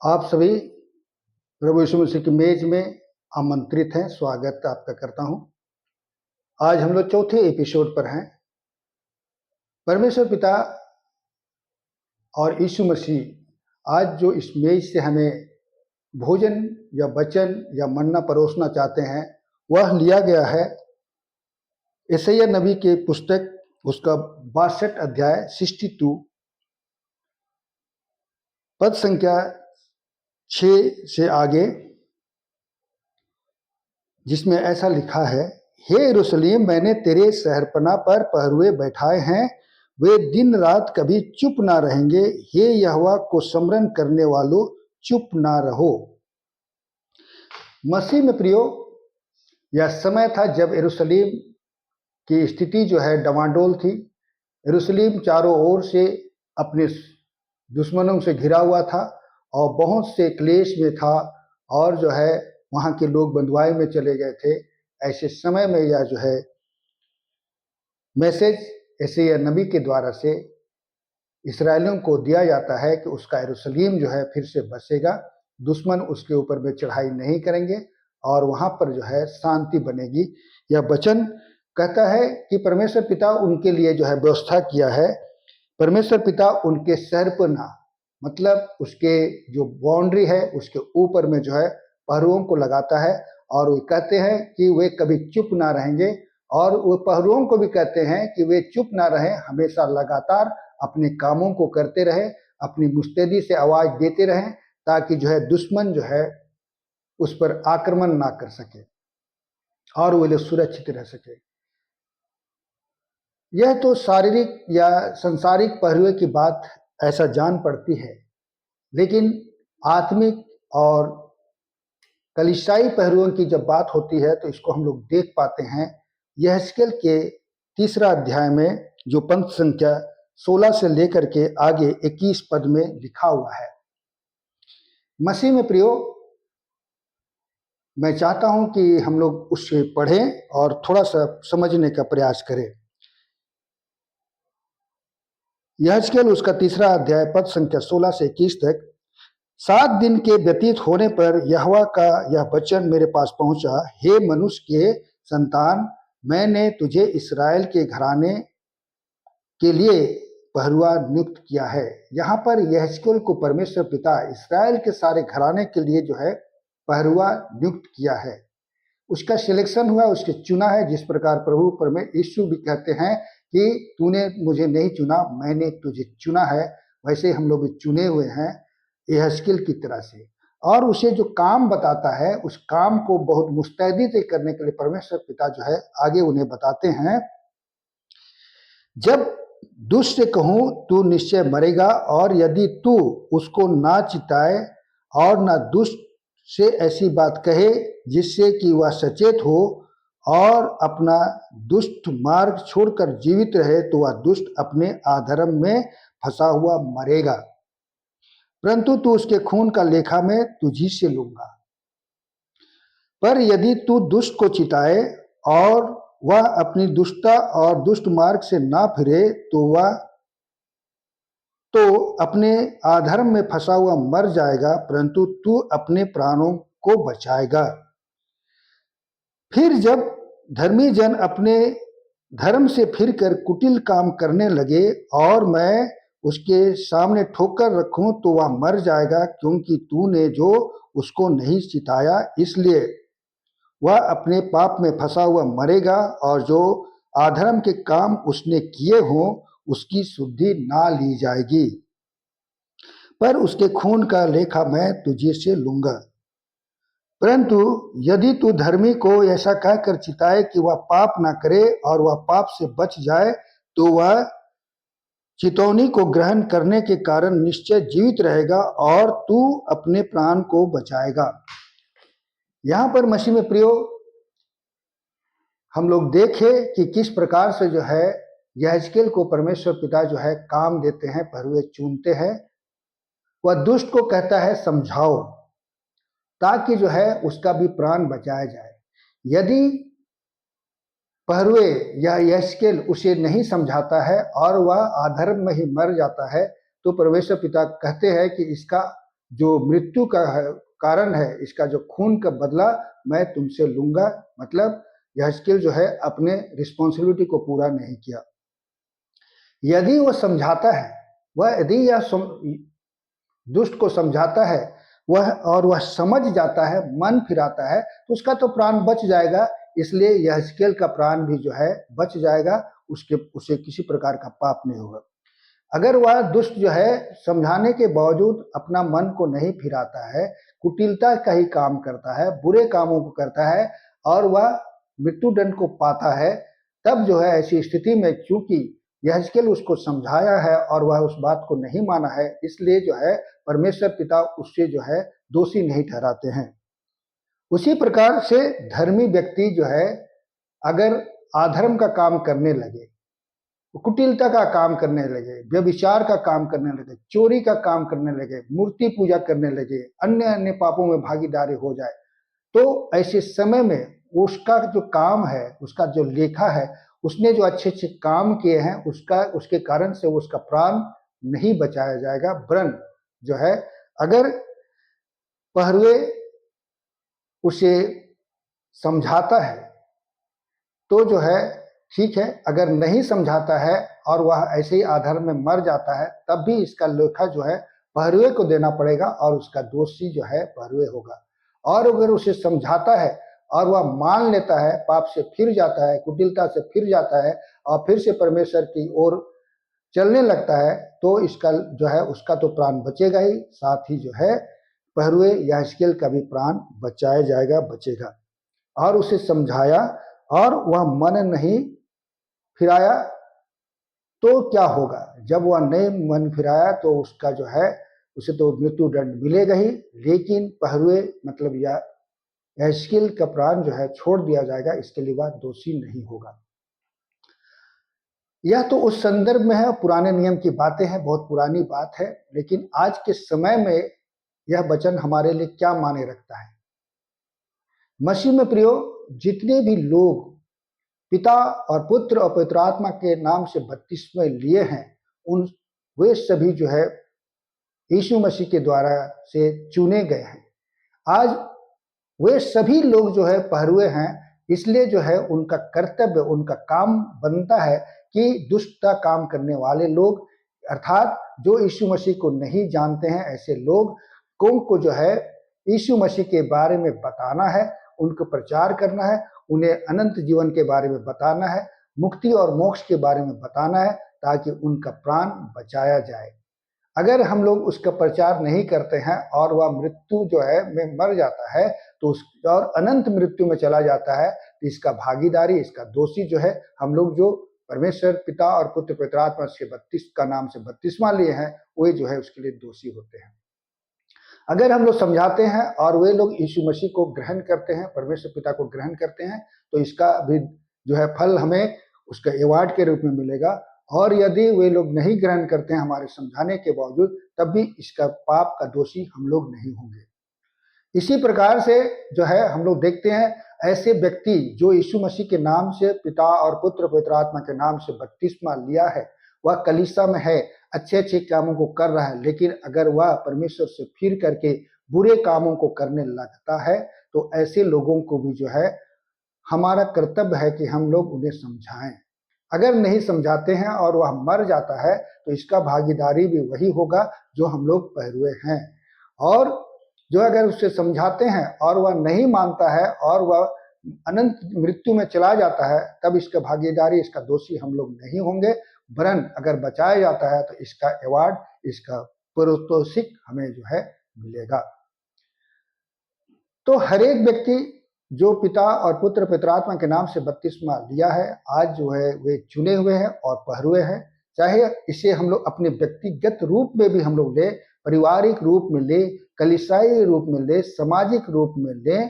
आप सभी प्रभु यीशु मसीह की मेज में आमंत्रित हैं। स्वागत आपका करता हूं। आज हम लोग चौथे एपिसोड पर हैं। परमेश्वर पिता और यीशु मसीह आज जो इस मेज से हमें भोजन या वचन या मन्ना परोसना चाहते हैं, वह लिया गया है यशायाह नबी के पुस्तक उसका 62 अध्याय 62 पद संख्या 6 से आगे, जिसमें ऐसा लिखा है, हे यरूशलेम, मैंने तेरे शहरपनाह पर पहरुए बैठाए हैं, वे दिन रात कभी चुप ना रहेंगे। हे यहोवा को स्मरण करने वालों, चुप ना रहो। मसीह में प्रियो, यह समय था जब यरूशलेम की स्थिति जो है डवाडोल थी। यरूशलेम चारों ओर से अपने दुश्मनों से घिरा हुआ था और बहुत से क्लेश में था, और जो है वहाँ के लोग बंधुआई में चले गए थे। ऐसे समय में यह जो है मैसेज यशायाह नबी के द्वारा से इस्राएलियों को दिया जाता है कि उसका यरूशलेम जो है फिर से बसेगा, दुश्मन उसके ऊपर में चढ़ाई नहीं करेंगे और वहाँ पर जो है शांति बनेगी। यह वचन कहता है कि परमेश्वर पिता उनके लिए जो है व्यवस्था किया है। परमेश्वर पिता उनके सर पर ना, मतलब उसके जो बाउंड्री है उसके ऊपर में जो है पहरुओं को लगाता है, और वे कहते हैं कि वे कभी चुप ना रहेंगे, और वो पहरुओं को भी कहते हैं कि वे चुप ना रहें, हमेशा लगातार अपने कामों को करते रहे, अपनी मुस्तैदी से आवाज देते रहें, ताकि जो है दुश्मन जो है उस पर आक्रमण ना कर सके और वे लोग सुरक्षित रह सके। यह तो शारीरिक या संसारिक पहरुए की बात ऐसा जान पड़ती है, लेकिन आत्मिक और कलीसियाई पहरुओं की जब बात होती है तो इसको हम लोग देख पाते हैं। यहेजकेल के 3 अध्याय में जो पंक्ति संख्या 16 से लेकर के आगे 21 पद में लिखा हुआ है। मसीह में प्रियो, मैं चाहता हूं कि हम लोग उससे पढ़ें और थोड़ा सा समझने का प्रयास करें। यहेजकेल उसका 3 अध्याय पद संख्या 16 से 21 तक। 7 दिन के व्यतीत होने पर यहोवा का यह वचन मेरे पास पहुंचा, हे मनुष्य के संतान, मैंने तुझे इस्राएल के घराने के लिए पहरुआ नियुक्त किया है। यहाँ पर यहेजकेल को परमेश्वर पिता इस्राएल के सारे घराने के लिए जो है पहरुआ नियुक्त किया है। उसका सिलेक्शन हुआ, उसके चुना है। जिस प्रकार प्रभु परमेश्वर यीशु भी कहते हैं कि तूने मुझे नहीं चुना, मैंने तुझे चुना है, वैसे हम लोग भी चुने हुए हैं यहेजकेल की तरह से। और उसे जो काम बताता है, उस काम को बहुत मुस्तैदी से करने के लिए परमेश्वर पिता जो है आगे उन्हें बताते हैं। जब दुष्ट से कहूं तू निश्चय मरेगा, और यदि तू उसको ना चिताए और ना दुष्ट से ऐसी बात कहे जिससे कि वह सचेत हो और अपना दुष्ट मार्ग छोड़कर जीवित रहे, तो वह दुष्ट अपने अधर्म में फंसा हुआ मरेगा, परंतु तू उसके खून का लेखा मैं तुझी से लूंगा। पर यदि तू दुष्ट को चिताए और वह अपनी दुष्टता और दुष्ट मार्ग से ना फिरे, तो अपने अधर्म में फंसा हुआ मर जाएगा, परंतु तू अपने प्राणों को बचाएगा। फिर जब धर्मी जन अपने धर्म से फिरकर कुटिल काम करने लगे और मैं उसके सामने ठोकर रखूं, तो वह मर जाएगा, क्योंकि तूने जो उसको नहीं चिताया, इसलिए वह अपने पाप में फंसा हुआ मरेगा, और जो अधर्म के काम उसने किए हों उसकी शुद्धि ना ली जाएगी, पर उसके खून का लेखा मैं तुझे से लूंगा। परंतु यदि तू धर्मी को ऐसा कहकर चिताए कि वह पाप ना करे और वह पाप से बच जाए, तो वह चितौनी को ग्रहण करने के कारण निश्चय जीवित रहेगा और तू अपने प्राण को बचाएगा। यहाँ पर मसीह में प्रियो, हम लोग देखें कि किस प्रकार से जो है यहेजकेल को परमेश्वर पिता जो है काम देते हैं, पहरुए चुनते हैं। वह दुष्ट को कहता है समझाओ, ताकि जो है उसका भी प्राण बचाया जाए। यदि पहरुए या यहेजकेल उसे नहीं समझाता है और वह अधर्म में ही मर जाता है, तो परमेश्वर पिता कहते हैं कि इसका जो मृत्यु का कारण है, इसका जो खून का बदला मैं तुमसे लूंगा। मतलब यहेजकेल जो है अपने रिस्पॉन्सिबिलिटी को पूरा नहीं किया। यदि वह समझाता है, वह यदि यह दुष्ट को समझाता है वह और वह समझ जाता है, मन फिराता है, तो उसका तो प्राण बच जाएगा। इसलिए यहेजकेल का प्राण भी जो है बच जाएगा, उसे किसी प्रकार का पाप नहीं होगा। अगर वह दुष्ट जो है समझाने के बावजूद अपना मन को नहीं फिराता है, कुटिलता का ही काम करता है, बुरे कामों को करता है और वह मृत्युदंड को पाता है, तब जो है ऐसी स्थिति में चूंकि यहेजकेल उसको समझाया है और वह उस बात को नहीं माना है, इसलिए जो है परमेश्वर पिता उससे जो है दोषी नहीं ठहराते हैं। उसी प्रकार से धर्मी व्यक्ति जो है अगर अधर्म का काम करने लगे, कुटिलता का काम करने लगे, व्यभिचार का काम करने लगे, चोरी का काम करने लगे, मूर्ति पूजा करने लगे, अन्य अन्य पापों में भागीदारी हो जाए, तो ऐसे समय में उसका जो काम है, उसका जो लेखा है, उसने जो अच्छे अच्छे काम किए हैं, उसके कारण से उसका प्राण नहीं बचाया जाएगा। वरन जो है अगर पहरुए उसे समझाता है तो जो है ठीक है, अगर नहीं समझाता है और वह ऐसे ही अधर्म में मर जाता है, तब भी इसका लेखा जो है पहरुए को देना पड़ेगा और उसका दोषी जो है पहरुए होगा। और अगर उसे समझाता है और वह मान लेता है, पाप से फिर जाता है, कुटिलता से फिर जाता है और फिर से परमेश्वर की ओर चलने लगता है, तो इसका जो है उसका तो प्राण बचेगा ही, साथ ही जो है पहरुए यहेजकेल का भी प्राण बचाया जाएगा, बचेगा। और उसे समझाया और वह मन नहीं फिराया तो क्या होगा? जब वह नहीं मन फिराया तो उसका जो है उसे तो मृत्यु दंड मिलेगा ही, लेकिन पहरुए मतलब यहेजकेल का प्राण जो है छोड़ दिया जाएगा, इसके लिए वह दोषी नहीं होगा। यह तो उस संदर्भ में है, पुराने नियम की बातें हैं, बहुत पुरानी बात है, लेकिन आज के समय में यह वचन हमारे लिए क्या माने रखता है? मसीह में प्रियो, जितने भी लोग पिता और पुत्र और पवित्र आत्मा के नाम से बपतिस्मा लिए हैं, उन वे सभी जो है यीशु मसीह के द्वारा से चुने गए हैं। आज वे सभी लोग जो है पहरुए हैं, इसलिए जो है उनका कर्तव्य, उनका काम बनता है कि दुष्टता काम करने वाले लोग, अर्थात जो यीशु मसीह को नहीं जानते हैं, ऐसे लोग को जो है यीशु मसीह के बारे में बताना है, उनको प्रचार करना है, उन्हें अनंत जीवन के बारे में बताना है, मुक्ति और मोक्ष के बारे में बताना है, ताकि उनका प्राण बचाया जाए। अगर हम लोग उसका प्रचार नहीं करते हैं और वह मृत्यु जो है में मर जाता है, तो उस और अनंत मृत्यु में चला जाता है, तो इसका भागीदारी, इसका दोषी जो है हम लोग जो परमेश्वर पिता और पुत्र पवित्र आत्मा से का नाम से बपतिस्मा लिए हैं, वे जो है उसके लिए दोषी होते हैं। अगर हम लोग समझाते हैं और वे लोग यीशु मसीह को ग्रहण करते हैं, परमेश्वर पिता को ग्रहण करते हैं, तो इसका भी जो है फल हमें उसका अवार्ड के रूप में मिलेगा। और यदि वे लोग नहीं ग्रहण करते हैं हमारे समझाने के बावजूद, तब भी इसका पाप का दोषी हम लोग नहीं होंगे। इसी प्रकार से जो है हम लोग देखते हैं ऐसे व्यक्ति जो यीशु मसीह के नाम से पिता और पुत्र पवित्र आत्मा के नाम से बपतिस्मा लिया है, वह कलीसिया में है, अच्छे अच्छे कामों को कर रहा है, लेकिन अगर वह परमेश्वर से फिर करके बुरे कामों को करने लगता है, तो ऐसे लोगों को भी जो है हमारा कर्तव्य है कि हम लोग उन्हें समझाएं। अगर नहीं समझाते हैं और वह मर जाता है, तो इसका भागीदारी भी वही होगा जो हम लोग पहरुए हैं। और जो अगर उसे समझाते हैं और वह नहीं मानता है और वह अनंत मृत्यु में चला जाता है, तब इसका भागीदारी, इसका दोषी हम लोग नहीं होंगे। वरन अगर बचाया जाता है तो इसका अवार्ड, इसका पारितोषिक हमें जो है मिलेगा। तो हर एक व्यक्ति जो पिता और पुत्र पवित्र आत्मा के नाम से बपतिस्मा लिया है, आज जो है वे चुने हुए हैं और पहरुए हैं। चाहे इसे हम लोग अपने व्यक्तिगत रूप में भी हम लोग ले, पारिवारिक रूप में ले, कलीसियाई रूप में ले, सामाजिक रूप में ले,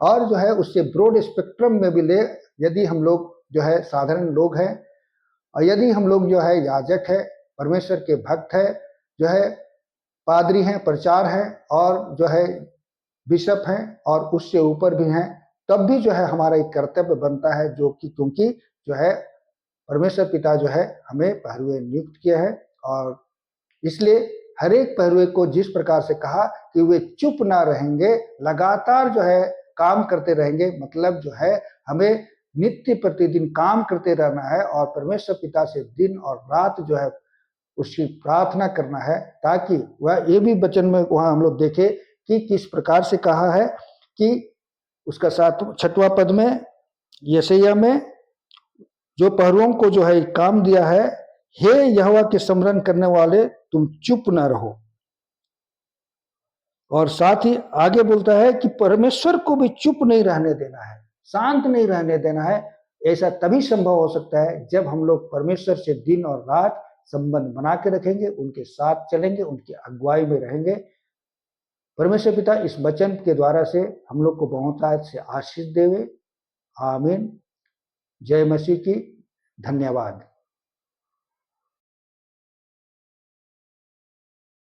और जो है उससे ब्रॉड स्पेक्ट्रम में भी ले। यदि हम लोग जो है साधारण लोग हैं और यदि हम लोग जो है याजक है, परमेश्वर के भक्त है, जो है पादरी हैं, प्रचार है और जो है बिशप हैं और उससे ऊपर भी हैं, तब भी जो है हमारा एक कर्तव्य बनता है, जो कि क्योंकि जो है परमेश्वर पिता जो है हमें पहरुए नियुक्त किया है। और इसलिए हर एक पहरुए को जिस प्रकार से कहा कि वे चुप ना रहेंगे, लगातार जो है काम करते रहेंगे, मतलब जो है हमें नित्य प्रतिदिन काम करते रहना है और परमेश्वर पिता से दिन और रात जो है उसकी प्रार्थना करना है, ताकि वह ये भी वचन में वहां हम लोग देखें कि किस प्रकार से कहा है कि उसका 6वां पद में, यशायाह में, जो पहरुओं को जो है काम दिया है, हे यहोवा के स्मरण करने वाले तुम चुप न रहो। और साथ ही आगे बोलता है कि परमेश्वर को भी चुप नहीं रहने देना है, शांत नहीं रहने देना है। ऐसा तभी संभव हो सकता है जब हम लोग परमेश्वर से दिन और रात संबंध बना के रखेंगे, उनके साथ चलेंगे, उनकी अगुवाई में रहेंगे। परमेश्वर पिता इस वचन के द्वारा से हम लोग को बहुतायत से आशीष देवे। आमीन। जय मसीह की। धन्यवाद।